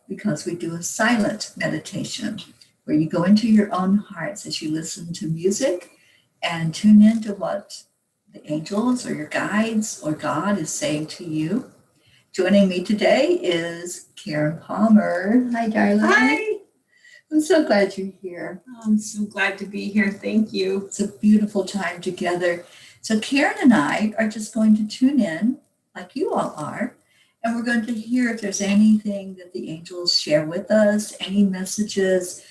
because we do a silent meditation where you go into your own hearts as you listen to music and tune into what the angels or your guides or God is saying to you. Joining me today is Karen Palmer. Hi, darling. Hi. I'm so glad you're here. I'm so glad to be here. Thank you. It's a beautiful time together. So Karen and I are just going to tune in like you all are, and we're going to hear if there's anything that the angels share with us, any messages,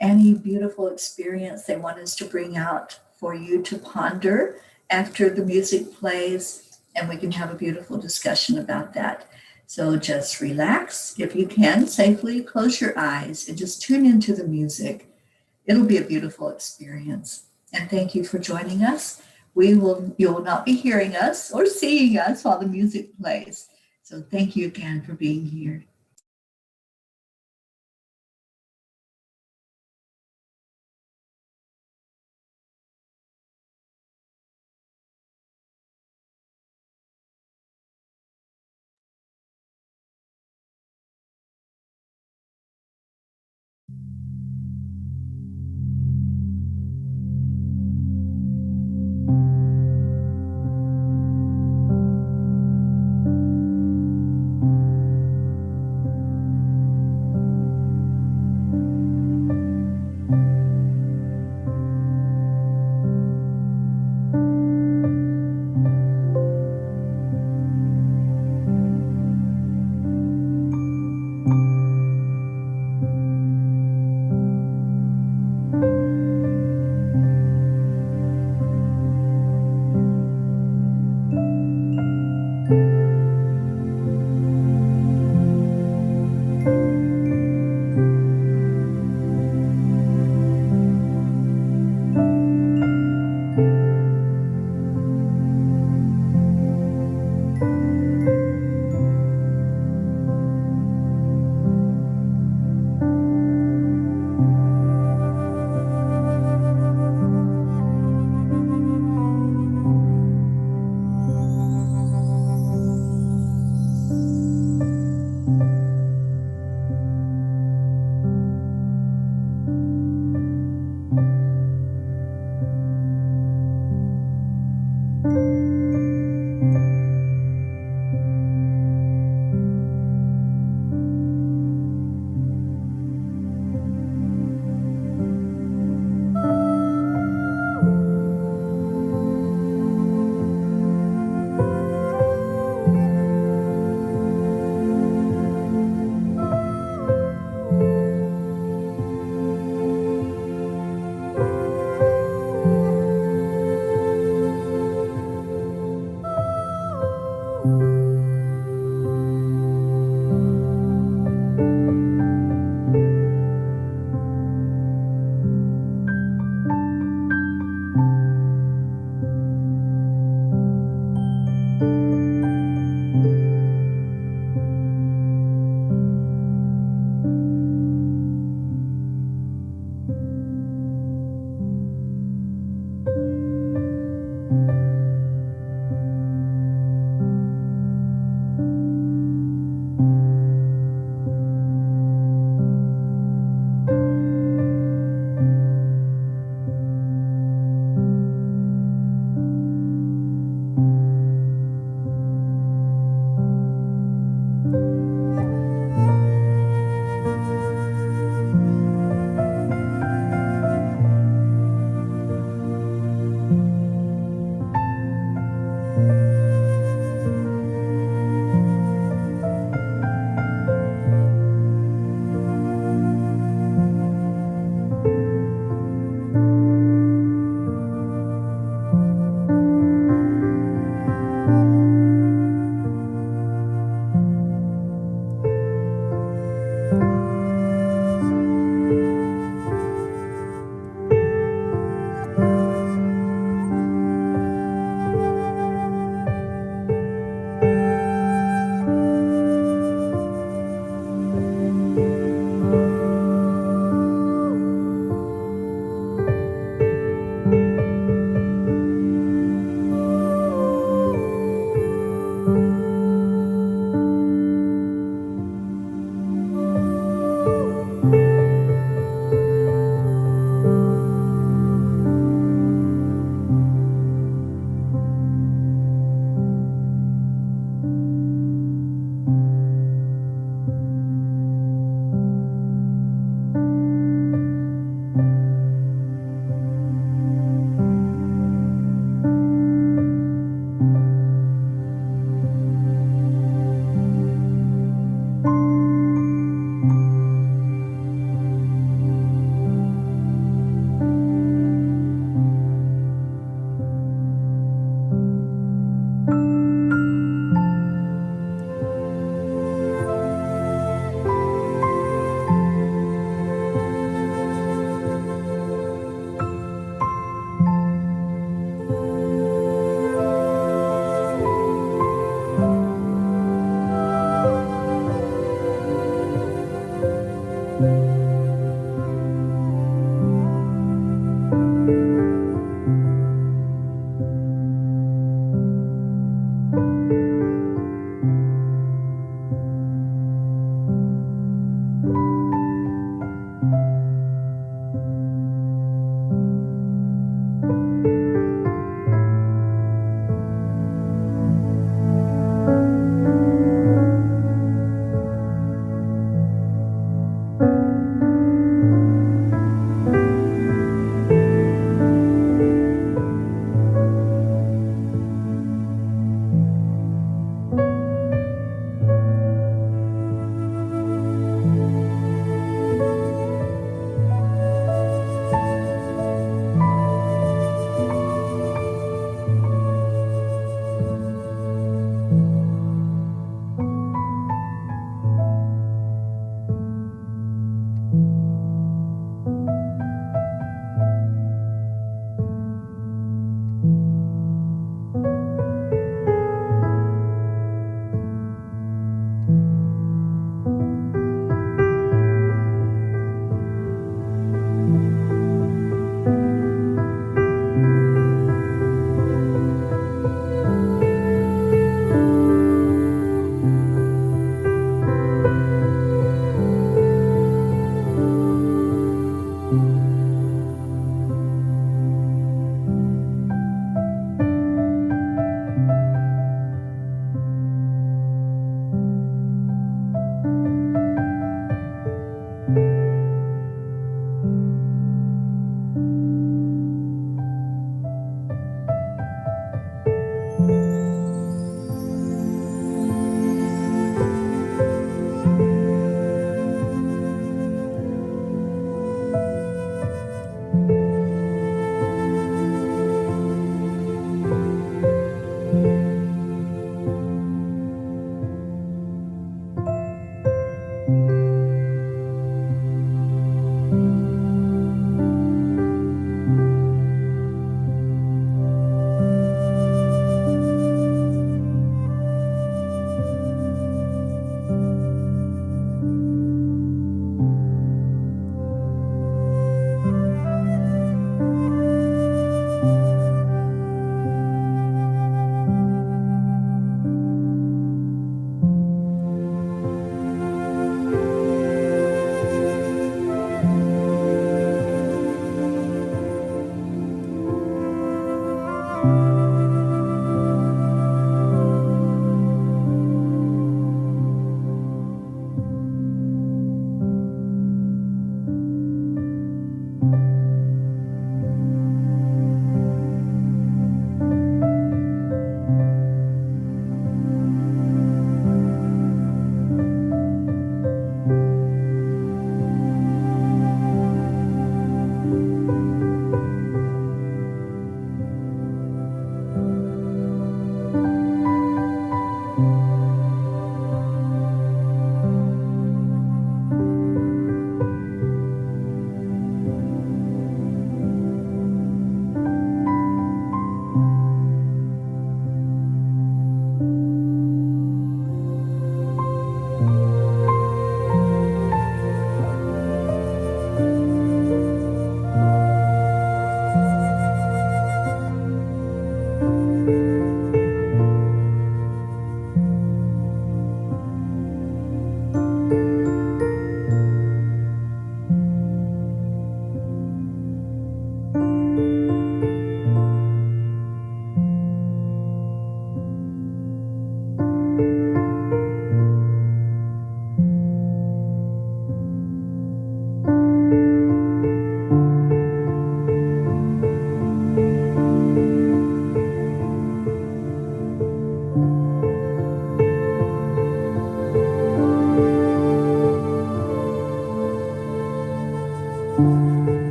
any beautiful experience they want us to bring out for you to ponder after the music plays, and we can have a beautiful discussion about that. So just relax. If you can, safely close your eyes and just tune into the music. It'll be a beautiful experience. And thank you for joining us. You will not be hearing us or seeing us while the music plays. So thank you again for being here.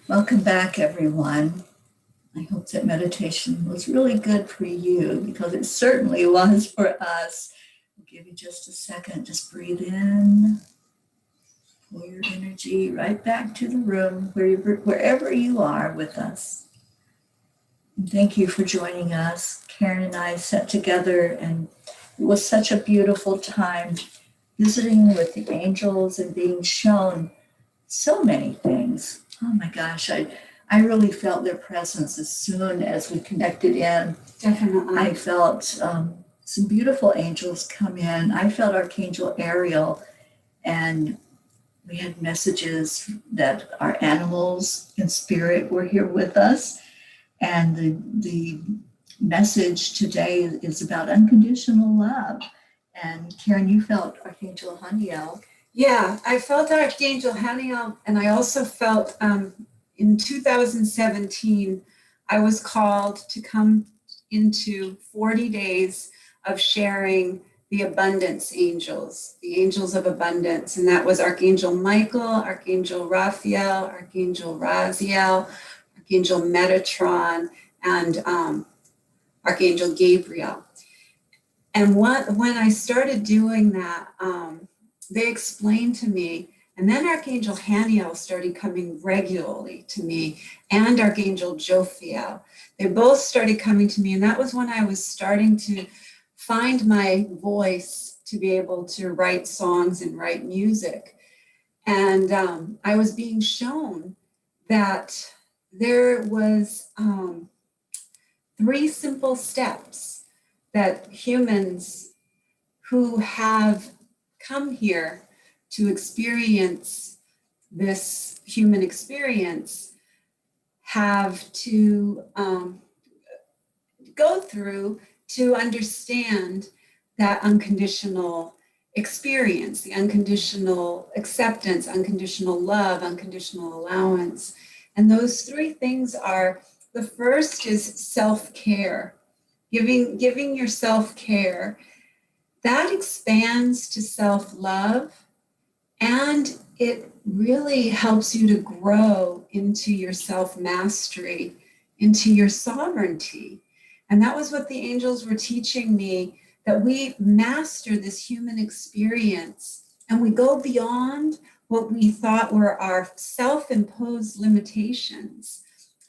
Welcome back, everyone. I hope that meditation was really good for you because it certainly was for us. I'll give you just a second. Just breathe in, pull your energy right back to the room wherever you are with us. And thank you for joining us. Karen and I sat together, and it was such a beautiful time visiting with the angels and being shown so many things. Oh my gosh, I really felt their presence as soon as we connected in. Definitely. I felt some beautiful angels come in. I felt Archangel Ariel, and we had messages that our animals in spirit were here with us. And the message today is about unconditional love. And Karen, you felt Archangel Haniel. Yeah, I felt Archangel Haniel, and I also felt in 2017, I was called to come into 40 days of sharing the abundance angels, the angels of abundance. And that was Archangel Michael, Archangel Raphael, Archangel Raziel, Archangel Metatron, and Archangel Gabriel. And when I started doing that, they explained to me, and then Archangel Haniel started coming regularly to me, and Archangel Jophiel. They both started coming to me, and that was when I was starting to find my voice to be able to write songs and write music. And I was being shown that there was 3 simple steps that humans who have come here to experience this human experience have to go through to understand that unconditional experience, the unconditional acceptance, unconditional love, unconditional allowance. And those 3 things are, the first is self-care, giving yourself care. That expands to self-love, and it really helps you to grow into your self-mastery, into your sovereignty. And that was what the angels were teaching me, that we master this human experience and we go beyond what we thought were our self-imposed limitations,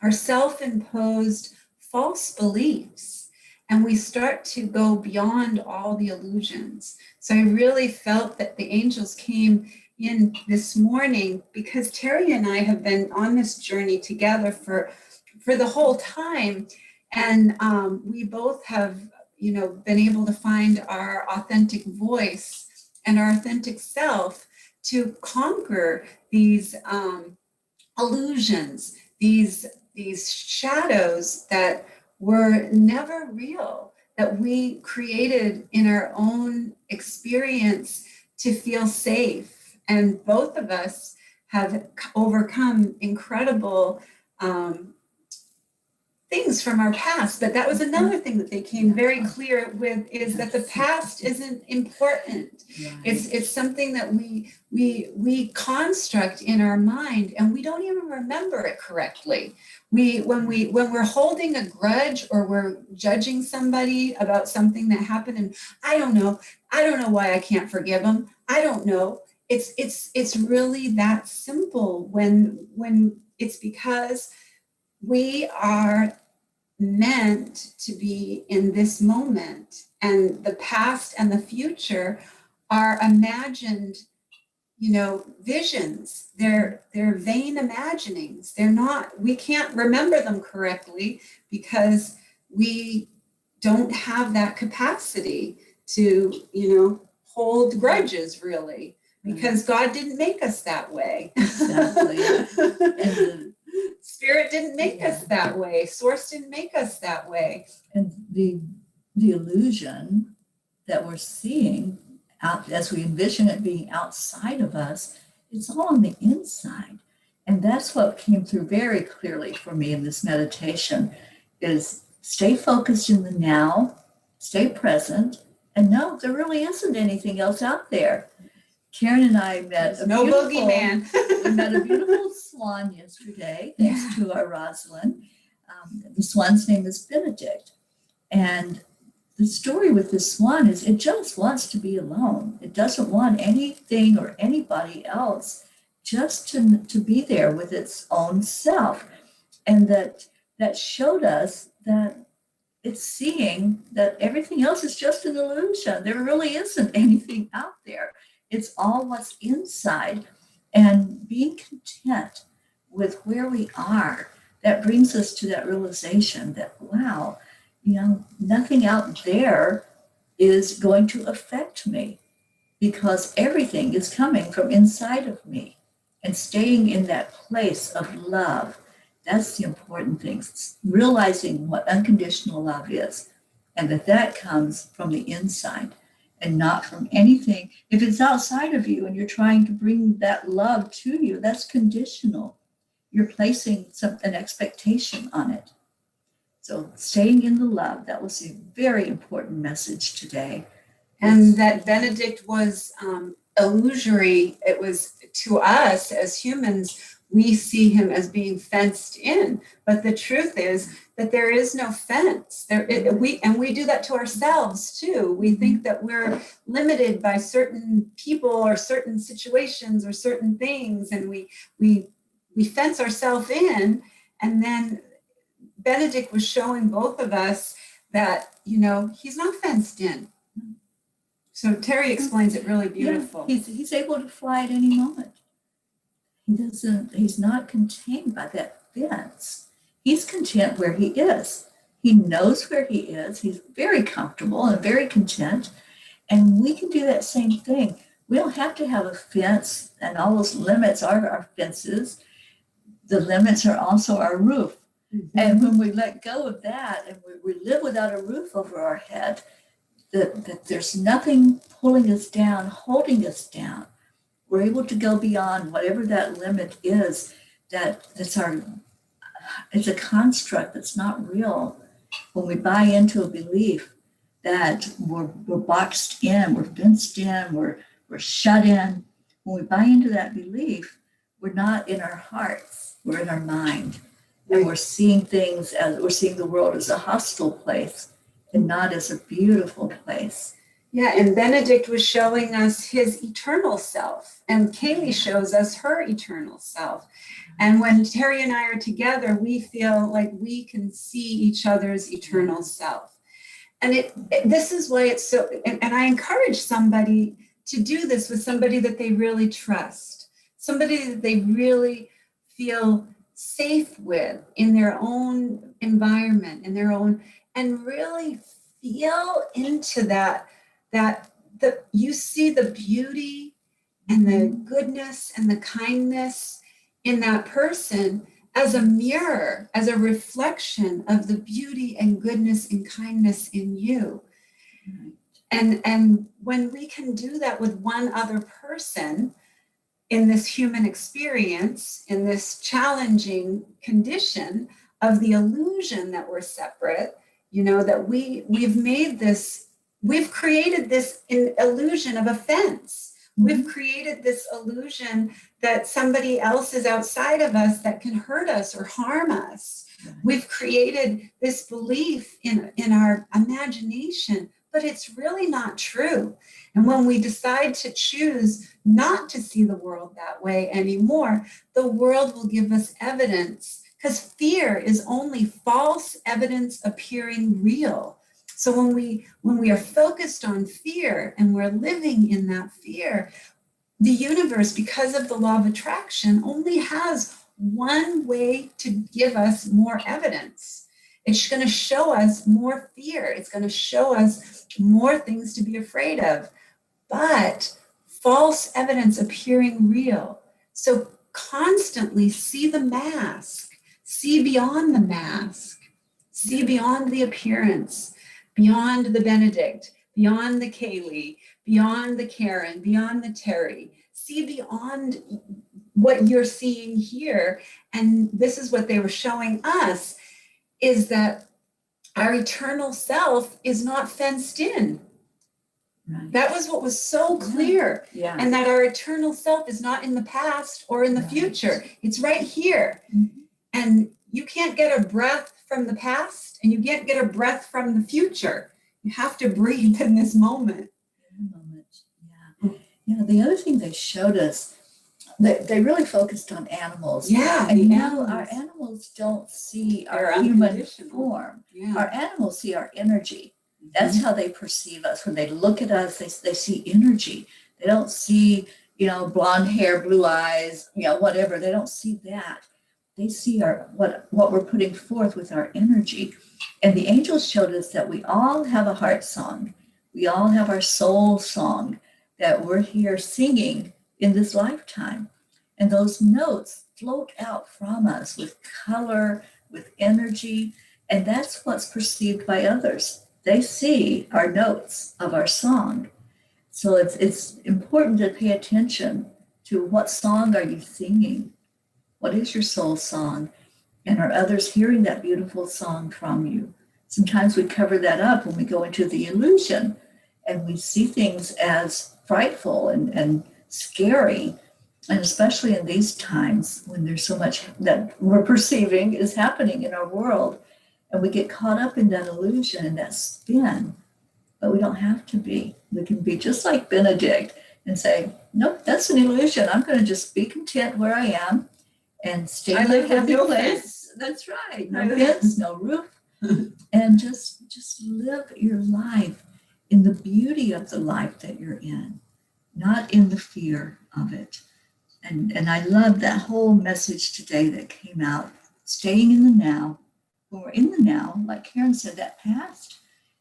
our self-imposed false beliefs. And we start to go beyond all the illusions. So I really felt that the angels came in this morning because Teri and I have been on this journey together for the whole time. And we both have, been able to find our authentic voice and our authentic self to conquer these illusions, these shadows that were never real, that we created in our own experience to feel safe. And both of us have overcome incredible things from our past. But that was another thing that they came very clear with, is that the past isn't important. Right. It's something that we construct in our mind, and we don't even remember it correctly. When we're holding a grudge or we're judging somebody about something that happened, and I don't know why I can't forgive them. I don't know. It's really that simple when it's because we are meant to be in this moment, and the past and the future are imagined, visions. They're vain imaginings. We can't remember them correctly because we don't have that capacity to, hold grudges, really, because God didn't make us that way. Exactly. And Spirit didn't make us that way. Source didn't make us that way. And the illusion that we're seeing out as we envision it being outside of us, it's all on the inside. And that's what came through very clearly for me in this meditation, is stay focused in the now, stay present, and no, there really isn't anything else out there. Karen and I met There's no boogeyman. we met a beautiful swan yesterday, thanks to our Rosalind. The swan's name is Benedict. And the story with the swan is it just wants to be alone. It doesn't want anything or anybody else, just to be there with its own self. And that showed us that it's seeing that everything else is just an illusion. There really isn't anything out there. It's all what's inside. And being content with where we are, that brings us to that realization that, wow, nothing out there is going to affect me because everything is coming from inside of me. And staying in that place of love, that's the important thing. It's realizing what unconditional love is, and that comes from the inside and not from anything. If it's outside of you and you're trying to bring that love to you, that's conditional. You're placing an expectation on it. So staying in the love, that was a very important message today. And that Benedict was illusory. It was, to us as humans, we see him as being fenced in. But the truth is that there is no fence. We do that to ourselves too. We think that we're limited by certain people or certain situations or certain things, and we fence ourselves in. And then Benedict was showing both of us that, he's not fenced in. So Teri explains it really beautiful. Yeah, he's able to fly at any moment. He's not contained by that fence. He's content where he is. He knows where he is. He's very comfortable and very content. And we can do that same thing. We don't have to have a fence, and all those limits are our fences. The limits are also our roof. Mm-hmm. And when we let go of that and we live without a roof over our head, that there's nothing pulling us down, holding us down. We're able to go beyond whatever that limit is. It's a construct that's not real. When we buy into a belief that we're boxed in, we're fenced in, we're shut in. When we buy into that belief, we're not in our hearts, we're in our mind. And we're seeing the world as a hostile place and not as a beautiful place. Yeah, and Benedict was showing us his eternal self, and Kaylee shows us her eternal self. And when Teri and I are together, we feel like we can see each other's eternal self. And this is why it's so, and I encourage somebody to do this with somebody that they really trust, somebody that they really feel safe with in their own environment, and really feel into that you see the beauty and the goodness and the kindness in that person as a mirror, as a reflection of the beauty and goodness and kindness in you. And when we can do that with one other person in this human experience, in this challenging condition of the illusion that we're separate, that we've created this illusion of offense. We've created this illusion that somebody else is outside of us that can hurt us or harm us. We've created this belief in our imagination, but it's really not true. And when we decide to choose not to see the world that way anymore, the world will give us evidence, because fear is only false evidence appearing real. So when we are focused on fear and we're living in that fear, the universe, because of the law of attraction, only has one way to give us more evidence. It's going to show us more fear. It's going to show us more things to be afraid of, but false evidence appearing real. So constantly see the mask, see beyond the mask, see beyond the appearance, beyond the Benedict, beyond the Kaylee, beyond the Karen, beyond the Teri. See beyond what you're seeing here. And this is what they were showing us, is that our eternal self is not fenced in. Right. That was what was so clear. Yeah. And that our eternal self is not in the past or in the Right. future. It's right here. Mhm. And you can't get a breath from the past and you can't get a breath from the future. You have to breathe in this moment. In the moment. Yeah. Yeah. The other thing they showed us, they really focused on animals. Yeah. And you know, animals. our animals don't see They're our human unconditional. form. Yeah. Our animals see our energy. That's how they perceive us. When they look at us, they see energy. They don't see, you know, blonde hair, blue eyes, you know, whatever. They don't see that. They see our what we're putting forth with our energy. And the angels showed us that we all have a heart song. We all have our soul song that we're here singing in this lifetime. And those notes float out from us with color, with energy, and that's what's perceived by others. They see our notes of our song. So it's important to pay attention to what song are you singing? What is your soul song? And are others hearing that beautiful song from you? Sometimes we cover that up when we go into the illusion and we see things as frightful and scary. And especially in these times when there's so much that we're perceiving is happening in our world. And we get caught up in that illusion and that spin. But we don't have to be. We can be just like Benedict and say, nope, that's an illusion. I'm going to just be content where I am and stay in a happy place. That's right. No fence, no roof. And just live your life in the beauty of the life that you're in, not in the fear of it. And I love that whole message today that came out, staying in the now. When we're in the now, like Karen said, that past,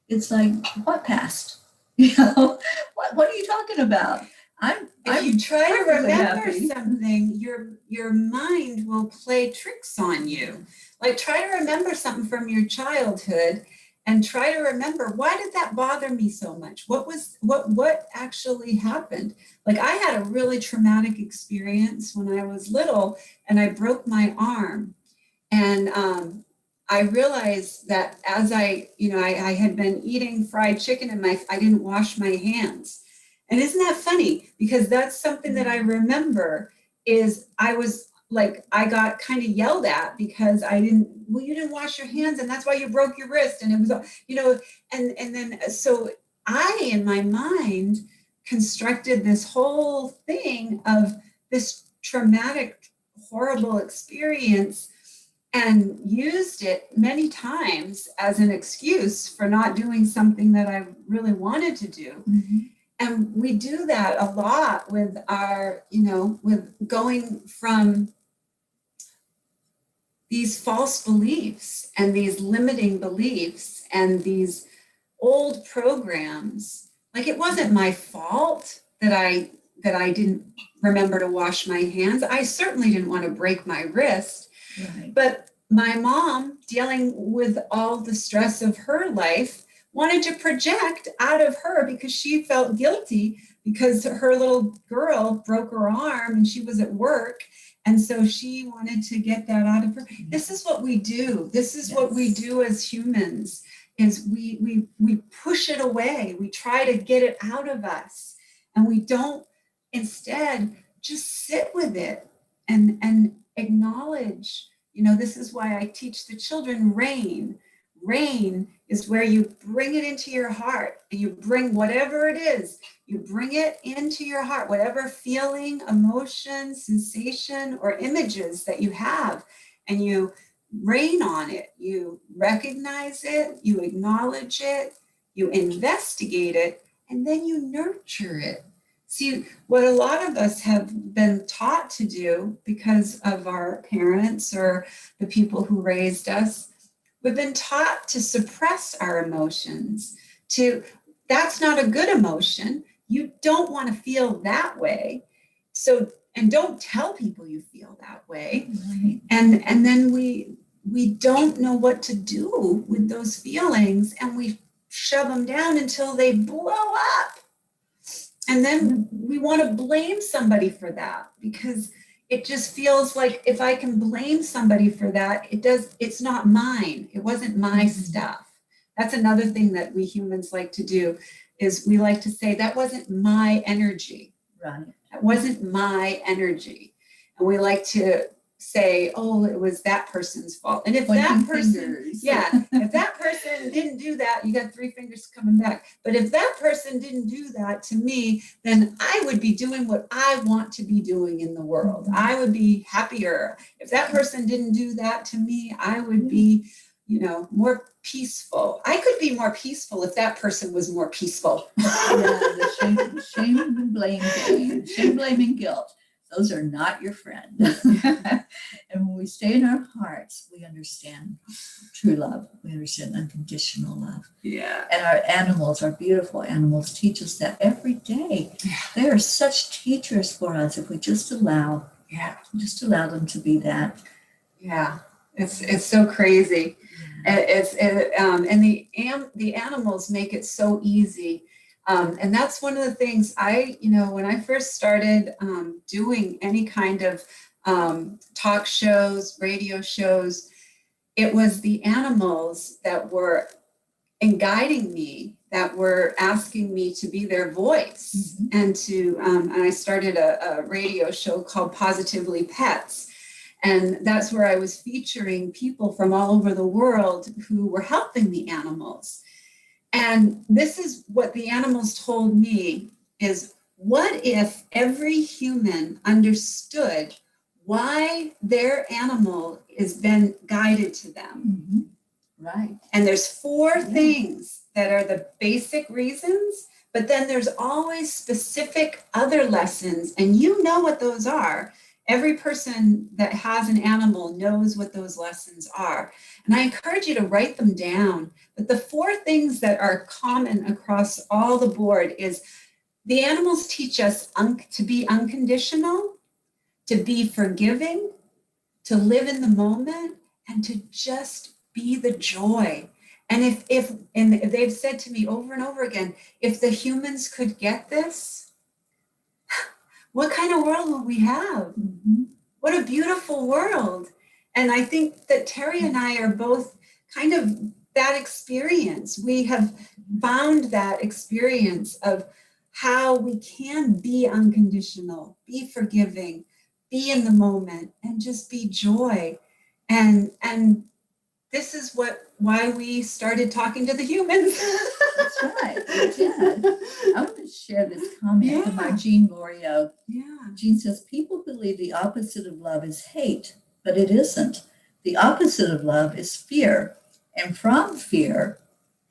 it's like, what past? You know, what are you talking about? If you try to perfectly remember happy. something, your mind will play tricks on you. Like try to remember something from your childhood and try to remember, why did that bother me so much? What actually happened? Like I had a really traumatic experience when I was little and I broke my arm. And I realized that as I had been eating fried chicken and I didn't wash my hands. And isn't that funny? Because that's something that I remember is I was like, I got kind of yelled at because you didn't wash your hands and that's why you broke your wrist. And it was, and then, so I, in my mind, constructed this whole thing of this traumatic, horrible experience and used it many times as an excuse for not doing something that I really wanted to do. Mm-hmm. And we do that a lot with our, with going from these false beliefs and these limiting beliefs and these old programs. Like it wasn't my fault that I didn't remember to wash my hands. I certainly didn't want to break my wrist. Right. But my mom, dealing with all the stress of her life, wanted to project out of her because she felt guilty because her little girl broke her arm and she was at work. And so she wanted to get that out of her. This is what we do. This is what we do as humans, is we push it away. We try to get it out of us. And we don't instead just sit with it and acknowledge. This is why I teach the children rain. Rain is where you bring it into your heart and you bring whatever it is, you bring it into your heart, whatever feeling, emotion, sensation, or images that you have, and you rain on it. You recognize it, you acknowledge it, you investigate it, and then you nurture it. See, what a lot of us have been taught to do because of our parents or the people who raised us, we've been taught to suppress our emotions, that's not a good emotion. You don't want to feel that way. So, and don't tell people you feel that way. Right. And then we don't know what to do with those feelings and we shove them down until they blow up. And then we want to blame somebody for that because it just feels like if I can blame somebody for that, it's not mine. It wasn't my stuff. That's another thing that we humans like to do. is we like to say, that wasn't my energy. Right. That wasn't my energy. And we like to say, oh, it was that person's fault. And if Pointing that person, fingers. if that person didn't do that, you got 3 fingers coming back. But if that person didn't do that to me, then I would be doing what I want to be doing in the world. Mm-hmm. I would be happier. If that person didn't do that to me, I would be, more peaceful. I could be more peaceful if that person was more peaceful. The shame and blame game, shame, blame, and guilt. Those are not your friend. And when we stay in our hearts, we understand true love. We understand unconditional love. Yeah. And our animals, our beautiful animals, teach us that every day. They are such teachers for us if we just allow them to be that. Yeah. It's so crazy. And the animals make it so easy. And that's one of the things when I first started doing any kind of talk shows, radio shows, it was the animals that were guiding me, that were asking me to be their voice. Mm-hmm. And I started a radio show called Positively Pets. And that's where I was featuring people from all over the world who were helping the animals. And this is what the animals told me is, what if every human understood why their animal is then guided to them? Mm-hmm. Right. And there's 4 things that are the basic reasons, but then there's always specific other lessons, and you know what those are. Every person that has an animal knows what those lessons are. And I encourage you to write them down. But the 4 things that are common across all the board is the animals teach us to be unconditional, to be forgiving, to live in the moment, and to just be the joy. And if they've said to me over and over again, if the humans could get this, what kind of world will we have? Mm-hmm. What a beautiful world. And I think that Teri and I are both kind of that experience. We have found that experience of how we can be unconditional, be forgiving, be in the moment, and just be joy. And this is why we started talking to the humans. That's right, we did. I want to share this comment from our Jean Lorio. Yeah. Jean says, people believe the opposite of love is hate, but it isn't. The opposite of love is fear. And from fear,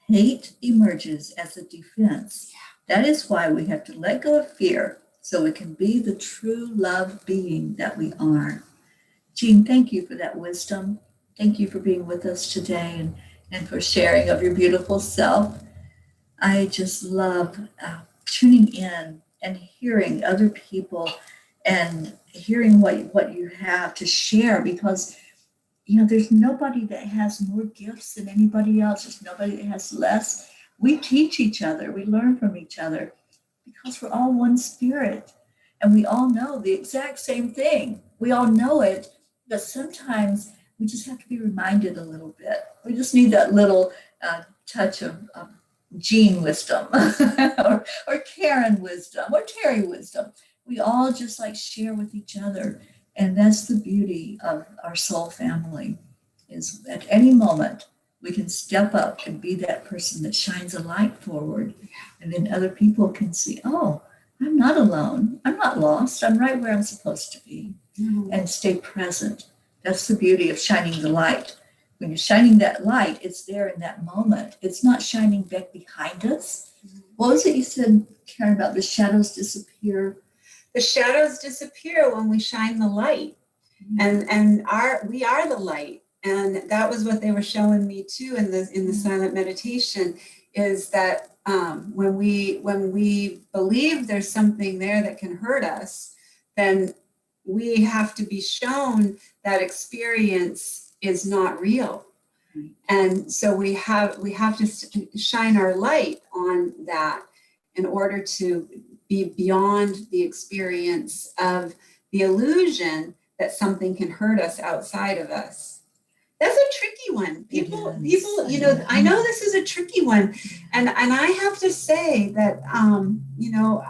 hate emerges as a defense. Yeah. That is why we have to let go of fear so we can be the true love being that we are. Jean, thank you for that wisdom. Thank you for being with us today and for sharing of your beautiful self. I just love tuning in and hearing other people and hearing what you have to share, because there's nobody that has more gifts than anybody else. There's nobody that has less. We teach each other. We learn from each other because we're all one spirit and we all know the exact same thing. We all know it, but sometimes we just have to be reminded a little bit. We just need that little touch of Jean wisdom or Karen wisdom or Teri wisdom. We all just share with each other. And that's the beauty of our soul family, is at any moment we can step up and be that person that shines a light forward. And then other people can see, oh, I'm not alone. I'm not lost. I'm right where I'm supposed to be. Mm-hmm. And stay present. That's the beauty of shining the light. When you're shining that light, it's there in that moment. It's not shining back behind us. Mm-hmm. What was it you said, Karen, about the shadows disappear? The shadows disappear when we shine the light. Mm-hmm. And we are the light. And that was what they were showing me too in the silent meditation, is that when we believe there's something there that can hurt us, then we have to be shown that experience is not real. Right. And so we have to shine our light on that in order to be beyond the experience of the illusion that something can hurt us outside of us. That's a tricky one. People, you know, I know this is a tricky one. And I have to say that, you know,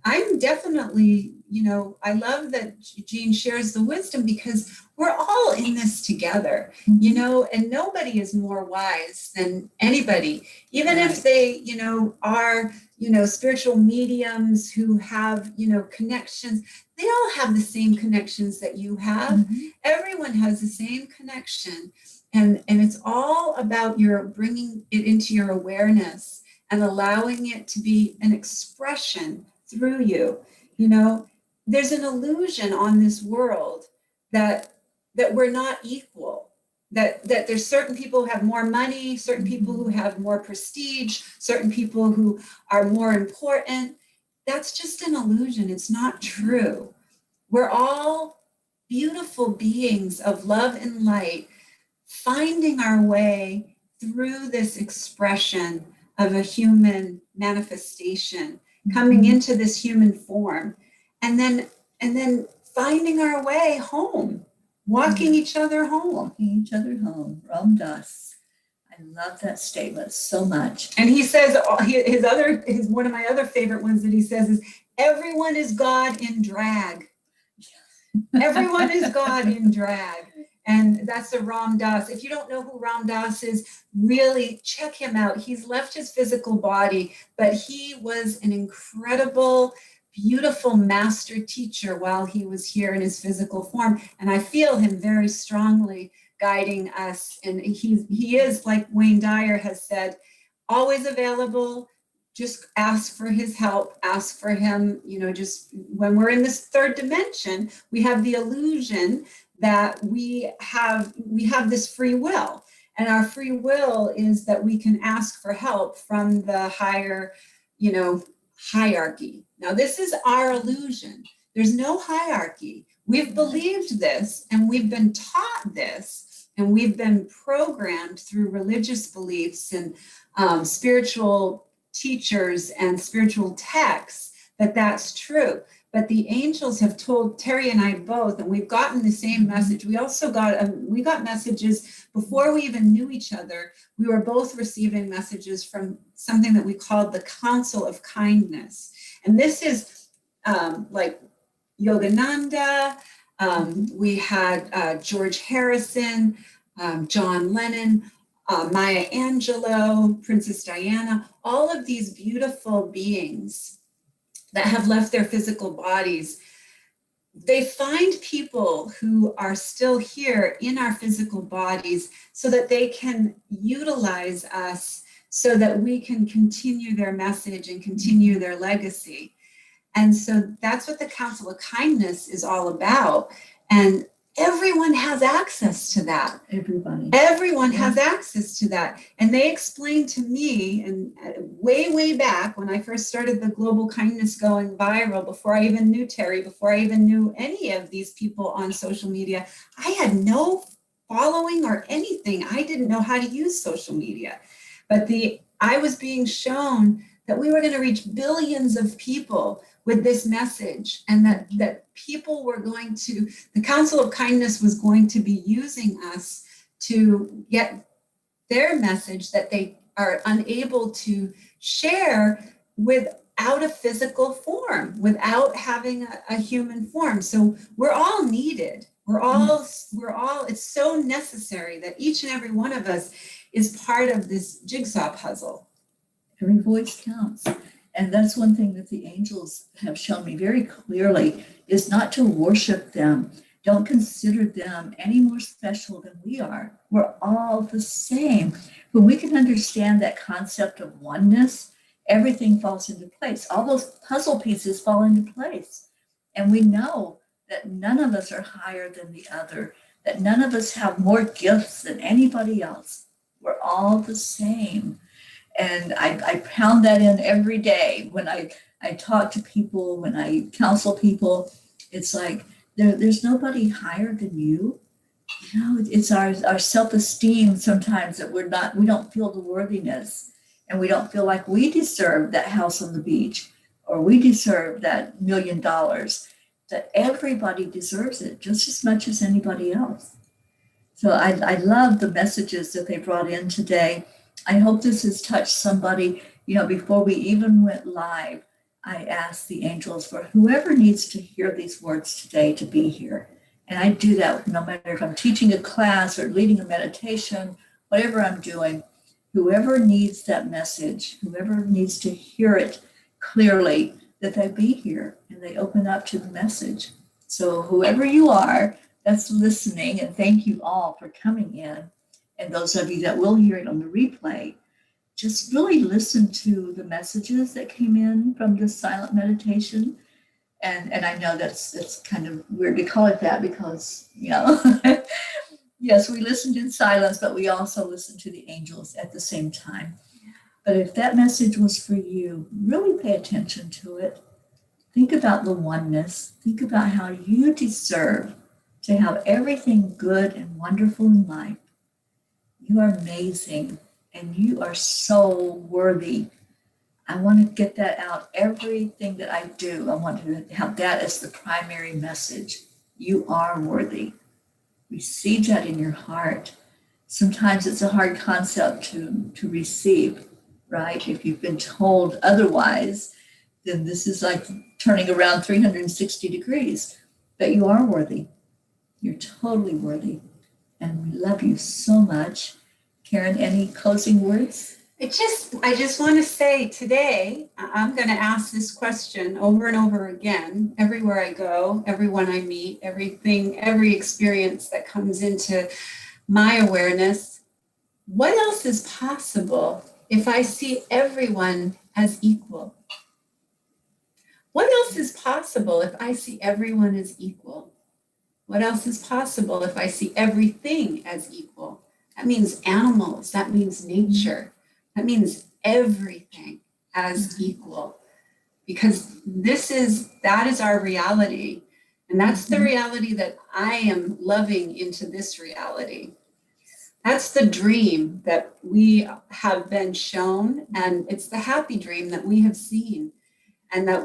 I'm definitely, you know, I love that Jean shares the wisdom because we're all in this together, you know, and nobody is more wise than anybody, even if they, you know, are, you know, spiritual mediums who have, you know, connections. They all have the same connections that you have. Everyone has the same connection. And it's all about your bringing it into your awareness and allowing it to be an expression through you. You know, there's an illusion on this world that we're not equal, that there's certain people who have more money, certain people who have more prestige, certain people who are more important. That's just an illusion. It's not true. We're all beautiful beings of love and light, finding our way through this expression of a human manifestation, coming into this human form, and then finding our way home, walking each other home. Walking each other home, Ram Dass. I love that statement so much. And he says, his one of my other favorite ones that he says is, everyone is God in drag. Everyone is God in drag. And that's a Ram Dass. If you don't know who Ram Dass is, really check him out. He's left his physical body, but he was an incredible, beautiful master teacher while he was here in his physical form. And I feel him very strongly guiding us. And he is, like Wayne Dyer has said, always available. Just ask for his help, ask for him, you know, just when we're in this third dimension, we have the illusion that we have this free will. And our free will is that we can ask for help from the higher, you know, hierarchy. Now, this is our illusion. There's no hierarchy. We've believed this and we've been taught this and we've been programmed through religious beliefs and spiritual teachers and spiritual texts that that's true. But the angels have told Teri and I both, and we've gotten the same message. We also got messages before we even knew each other. We were both receiving messages from something that we called the Council of Kindness. And this is like Yogananda. We had George Harrison, John Lennon, Maya Angelou, Princess Diana, all of these beautiful beings that have left their physical bodies. They find people who are still here in our physical bodies so that they can utilize us so that we can continue their message and continue their legacy. And so that's what the Council of Kindness is all about. And everyone has access to that. Everyone has access to that. And they explained to me, and way back when I first started the Global Kindness going viral, before I even knew Teri, before I even knew any of these people on social media, I had no following or anything. I didn't know how to use social media. But I was being shown that we were going to reach billions of people with this message, and that people were going to, the Council of Kindness was going to be using us to get their message that they are unable to share without a physical form, without having a human form. So we're all needed. We're all, it's so necessary that each and every one of us is part of this jigsaw puzzle. Every voice counts. And that's one thing that the angels have shown me very clearly, is not to worship them. Don't consider them any more special than we are. We're all the same. When we can understand that concept of oneness, everything falls into place. All those puzzle pieces fall into place. And we know that none of us are higher than the other, that none of us have more gifts than anybody else. We're all the same. And I pound that in every day when I talk to people, when I counsel people. It's like there's nobody higher than you. You know, it's our self-esteem sometimes that we don't feel the worthiness, and we don't feel like we deserve that house on the beach, or we deserve that $1 million. That everybody deserves it just as much as anybody else. So I love the messages that they brought in today. I hope this has touched somebody. You know, before we even went live, I asked the angels for whoever needs to hear these words today to be here. And I do that no matter if I'm teaching a class or leading a meditation, whatever I'm doing, whoever needs that message, whoever needs to hear it clearly, that they be here and they open up to the message. So whoever you are that's listening, and thank you all for coming in, and those of you that will hear it on the replay, just really listen to the messages that came in from this silent meditation. And I know that's kind of weird to call it that because, you know, yes, we listened in silence, but we also listened to the angels at the same time. But if that message was for you, really pay attention to it. Think about the oneness. Think about how you deserve to have everything good and wonderful in life. You are amazing and you are so worthy. I want to get that out. Everything that I do, I want to have that as the primary message. You are worthy. Receive that in your heart. Sometimes it's a hard concept to receive, right? If you've been told otherwise, then this is like turning around 360 degrees. But you are worthy. You're totally worthy. And we love you so much. Karen, any closing words? I just want to say today, I'm going to ask this question over and over again, everywhere I go, everyone I meet, every experience that comes into my awareness. What else is possible if I see everyone as equal? What else is possible if I see everyone as equal? What else is possible if I see everything as equal? That means animals, that means nature. That means everything as equal, because that is our reality. And that's the reality that I am loving into this reality. That's the dream that we have been shown. And it's the happy dream that we have seen. And that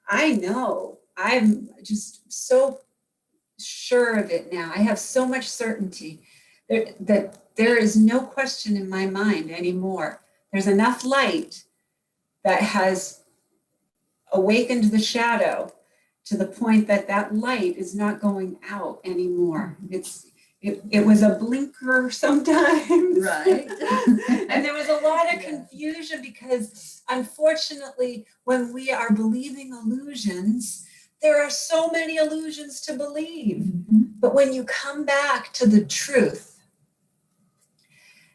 I know, I'm just so sure of it now. I have so much certainty that there is no question in my mind anymore. There's enough light that has awakened the shadow to the point that that light is not going out anymore. It was a blinker sometimes. Right. And there was a lot of confusion because unfortunately, when we are believing illusions, there are so many illusions to believe. Mm-hmm. But when you come back to the truth,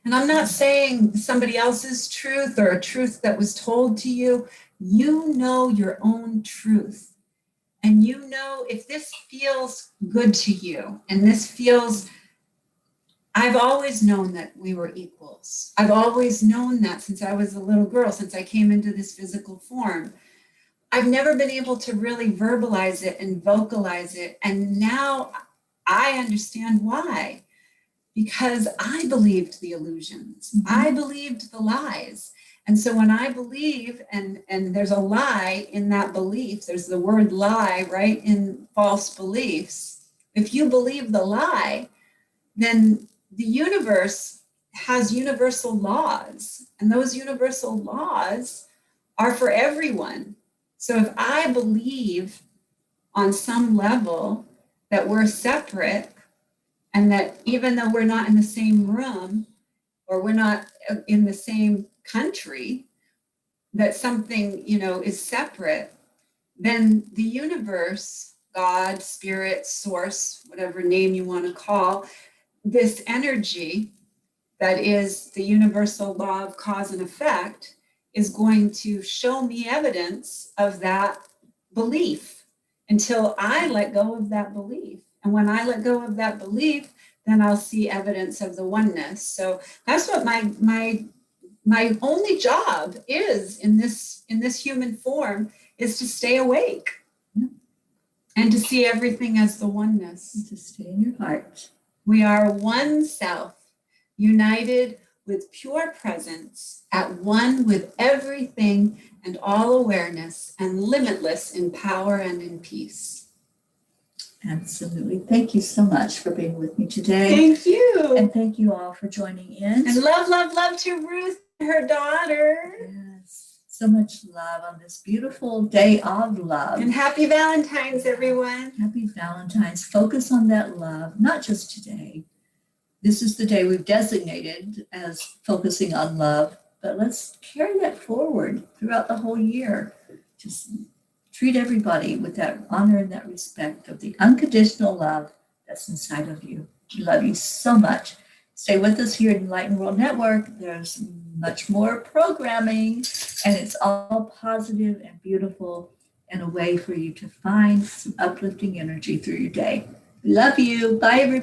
and I'm not saying somebody else's truth or a truth that was told to you, you know your own truth. And you know if this feels good to you, and this feels, I've always known that we were equals. I've always known that since I was a little girl, since I came into this physical form. I've never been able to really verbalize it and vocalize it. And now I understand why. Because I believed the illusions. Mm-hmm. I believed the lies. And so when I believe, and there's a lie in that belief, there's the word lie, right, in false beliefs. If you believe the lie, then the universe has universal laws. And those universal laws are for everyone. So if I believe on some level that we're separate, and that even though we're not in the same room or we're not in the same country, that something, is separate, then the universe, God, spirit, source, whatever name you want to call, this energy that is the universal law of cause and effect is going to show me evidence of that belief until I let go of that belief. And when I let go of that belief, then I'll see evidence of the oneness. So that's what my only job is in this human form, is to stay awake and to see everything as the oneness. And to stay in your heart. We are one self, united with pure presence, at one with everything and all awareness, and limitless in power and in peace. Absolutely. Thank you so much for being with me today. Thank you. And thank you all for joining in. And love, love, love to Ruth and her daughter. Yes. So much love on this beautiful day of love. And happy Valentine's, everyone. Happy Valentine's. Focus on that love, not just today. This is the day we've designated as focusing on love, but let's carry that forward throughout the whole year. Just treat everybody with that honor and that respect of the unconditional love that's inside of you. We love you so much. Stay with us here at Enlightened World Network. There's much more programming, and it's all positive and beautiful and a way for you to find some uplifting energy through your day. We love you. Bye, everybody.